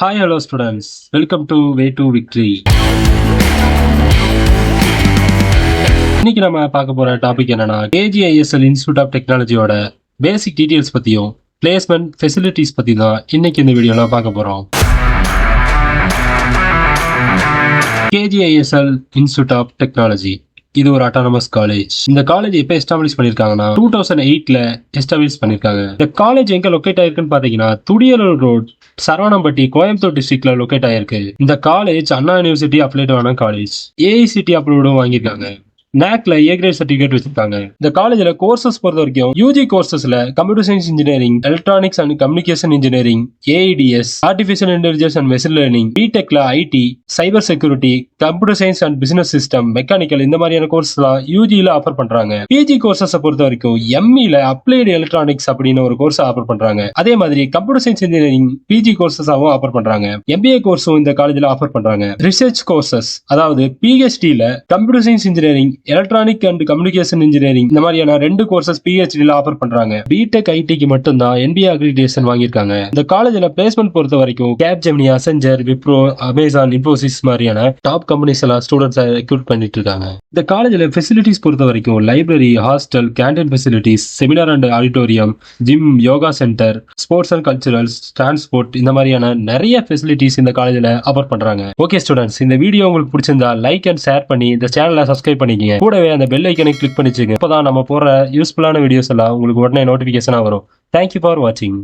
Hi, hello students. Welcome to Way to Victory. இன்னைக்கு நம்ம பார்க்க போற டாபிக் என்னன்னா KGISL இன்ஸ்டிடியூட் ஆஃப் டெக்னாலஜியோட பேசிக் டீடைல்ஸ் பத்தியும் பிளேஸ்மெண்ட் ஃபெசிலிட்டிஸ் பத்தி தான் இன்னைக்கு இந்த வீடியோல பார்க்க போறோம். KGISL இன்ஸ்டிடியூட் ஆஃப் டெக்னாலஜி இது ஒரு அட்டானமஸ் காலேஜ். இந்த காலேஜ் எப்ப எஸ்டாப்ளிஷ் பண்ணிருக்காங்கன்னா 2008ல எஸ்டாப்ளிஷ் பண்ணிருக்காங்க. இந்த காலேஜ் எங்க லொகேட் ஆயிருக்குன்னு பாத்தீங்கன்னா துடியலூர் ரோட், சரவணம்பட்டி, கோயம்புத்தூர் டிஸ்ட்ரிக்ட்ல லொகேட் ஆயிருக்கு. இந்த காலேஜ் அண்ணா யூனிவர்சிட்டி அப்ளைடான காலேஜ். AICTE அப்ரூவ்டும் வாங்கியிருக்காங்க. NACல A கிரேட் சர்டிபிகேட் வச்சிருக்காங்க. இந்த காலேஜ்ல கோர்சஸ் பொறுத்த வரைக்கும் UG கோர்சஸ்ல computer science engineering, electronics and communication engineering, AIDS, artificial intelligence and machine learning, பிடெக்ல IT, cyber security, computer science and business system, mechanical இந்த மாதிரியான கோர்ஸ்லாம் UGல ஆஃபர் பண்றாங்க. PG கோர்சஸ் பொறுத்த வரைக்கும் ME ல அப்ளைடு எலக்ட்ரானிக்ஸ் அப்படின்னு ஒரு கோர்ஸ் ஆஃபர் பண்றாங்க. அதே மாதிரி கம்ப்யூட்டர் சயின்ஸ் இன்ஜினியரிங் PG கோர்சஸாவும் ஆஃபர் பண்றாங்க. MBA கோர்ஸும் இந்த காலேஜ்ல ஆஃபர் பண்றாங்க. ரிசர்ச் கோர்சஸ் அதாவது PhD ல computer science engineering, electronic and communication engineering இந்த மாதிரியான 2 கோர்சஸ் PhD ஆஃபர் பண்றாங்க. பிடெக் ஐடிக்கு மட்டும் தான் NBA அக்ரிடியேஷன் வாங்கியிருக்காங்க. இந்த காலேஜ்ல பிளேஸ்மெண்ட் பொறுத்த வரைக்கும் Capgemini, Accenture, Wipro, Amazon, Infosys மாதிரியான டாப் கம்பெனிஸ் எல்லாம் ஸ்டூடெண்ட்ஸ் ரெக்ரூட் பண்ணிட்டு இருக்காங்க. இந்த காலேஜ்ல ஃபெசிலிட்டிஸ் பொறுத்த வரைக்கும் library, hostel, canteen facilities, seminar and auditorium, gym, yoga centre, sports and culturals, transport இந்த மாதிரியான நிறைய ஃபெசிலிட்டிஸ் இந்த காலேஜ்ல ஆஃபர் பண்றாங்க. ஓகே ஸ்டூடெண்ட்ஸ், இந்த வீடியோ உங்களுக்கு பிடிச்சிருந்தா லைக் அண்ட் ஷேர் பண்ணி இந்த சேனலை சப்ஸ்கிரைப் பண்ணிக்கங்க. கூடவே அந்த பெல் ஐக்கனை கிளிக் பண்ணிச்சுங்க. அப்பதான் நம்ம போற யூஸ்ஃபுல்லான வீடியோஸ் எல்லாம் உங்களுக்கு உடனே நோட்டிபிகேஷனா வரும். தேங்க்யூ ஃபார் வாட்சிங்.